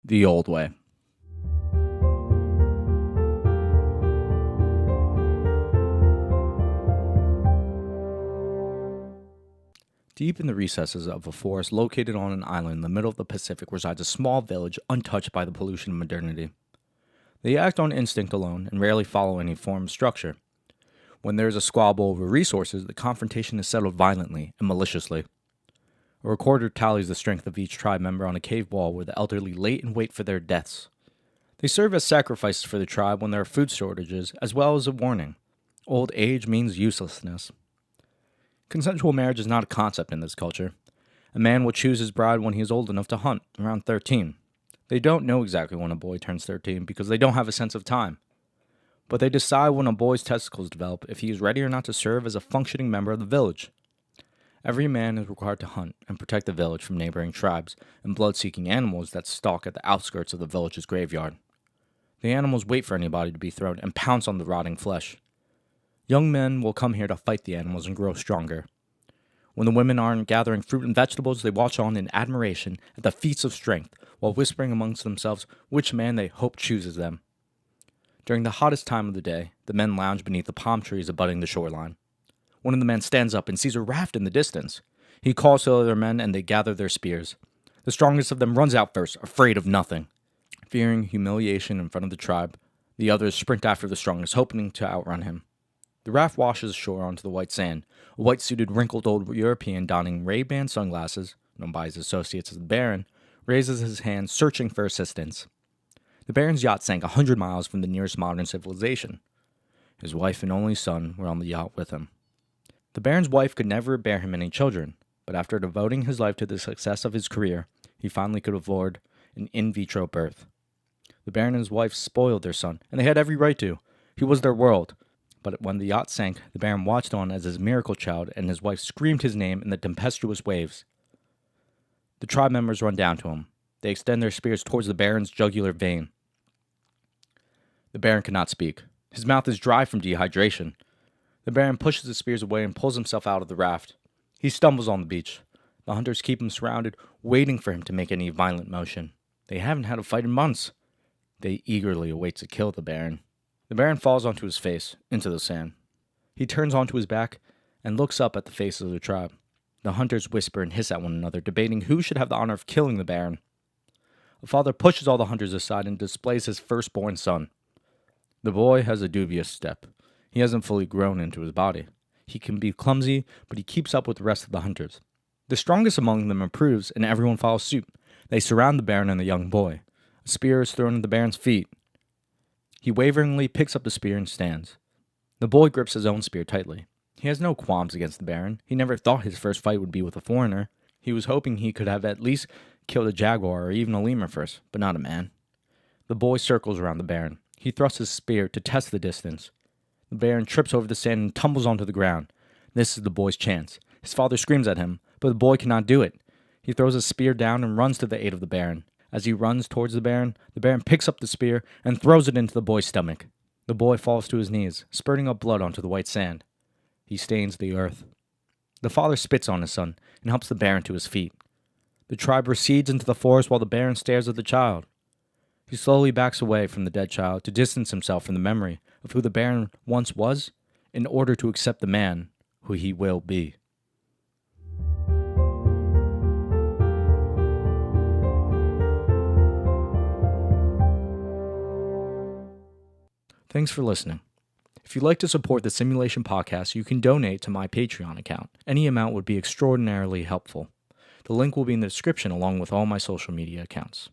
The old way. Deep in the recesses of a forest located on an island in the middle of the Pacific resides a small village untouched by the pollution of modernity. They act on instinct alone and rarely follow any form of structure. When there is a squabble over resources, the confrontation is settled violently and maliciously. A recorder tallies the strength of each tribe member on a cave wall where the elderly lay in wait for their deaths. They serve as sacrifices for the tribe when there are food shortages, as well as a warning. Old age means uselessness. Consensual marriage is not a concept in this culture. A man will choose his bride when he is old enough to hunt, around 13. They don't know exactly when a boy turns 13 because they don't have a sense of time. But they decide when a boy's testicles develop if he is ready or not to serve as a functioning member of the village. Every man is required to hunt and protect the village from neighboring tribes and blood-seeking animals that stalk at the outskirts of the village's graveyard. The animals wait for anybody to be thrown and pounce on the rotting flesh. Young men will come here to fight the animals and grow stronger. When the women aren't gathering fruit and vegetables, they watch on in admiration at the feats of strength while whispering amongst themselves which man they hope chooses them. During the hottest time of the day, the men lounge beneath the palm trees abutting the shoreline. One of the men stands up and sees a raft in the distance. He calls to the other men and they gather their spears. The strongest of them runs out first, afraid of nothing. Fearing humiliation in front of the tribe, the others sprint after the strongest, hoping to outrun him. The raft washes ashore onto the white sand. A white-suited, wrinkled old European donning Ray-Ban sunglasses, known by his associates as the Baron, raises his hand, searching for assistance. The Baron's yacht sank 100 miles from the nearest modern civilization. His wife and only son were on the yacht with him. The Baron's wife could never bear him any children, but after devoting his life to the success of his career, he finally could afford an in vitro birth. The Baron and his wife spoiled their son, and they had every right to. He was their world. But when the yacht sank, the Baron watched on as his miracle child and his wife screamed his name in the tempestuous waves. The tribe members run down to him. They extend their spears towards the Baron's jugular vein. The Baron cannot speak. His mouth is dry from dehydration. The Baron pushes the spears away and pulls himself out of the raft. He stumbles on the beach. The hunters keep him surrounded, waiting for him to make any violent motion. They haven't had a fight in months. They eagerly await to kill the Baron. The Baron falls onto his face, into the sand. He turns onto his back and looks up at the faces of the tribe. The hunters whisper and hiss at one another, debating who should have the honor of killing the Baron. A father pushes all the hunters aside and displays his firstborn son. The boy has a dubious step. He hasn't fully grown into his body. He can be clumsy, but he keeps up with the rest of the hunters. The strongest among them approves, and everyone follows suit. They surround the Baron and the young boy. A spear is thrown at the Baron's feet. He waveringly picks up the spear and stands. The boy grips his own spear tightly. He has no qualms against the Baron. He never thought his first fight would be with a foreigner. He was hoping he could have at least killed a jaguar or even a lemur first, but not a man. The boy circles around the Baron. He thrusts his spear to test the distance. The Baron trips over the sand and tumbles onto the ground. This is the boy's chance. His father screams at him, but the boy cannot do it. He throws his spear down and runs to the aid of the Baron. As he runs towards the Baron picks up the spear and throws it into the boy's stomach. The boy falls to his knees, spurting up blood onto the white sand. He stains the earth. The father spits on his son and helps the Baron to his feet. The tribe recedes into the forest while the Baron stares at the child. He slowly backs away from the dead child to distance himself from the memory of who the Baron once was in order to accept the man who he will be. Thanks for listening. If you'd like to support the Simulation Podcast, you can donate to my Patreon account. Any amount would be extraordinarily helpful. The link will be in the description along with all my social media accounts.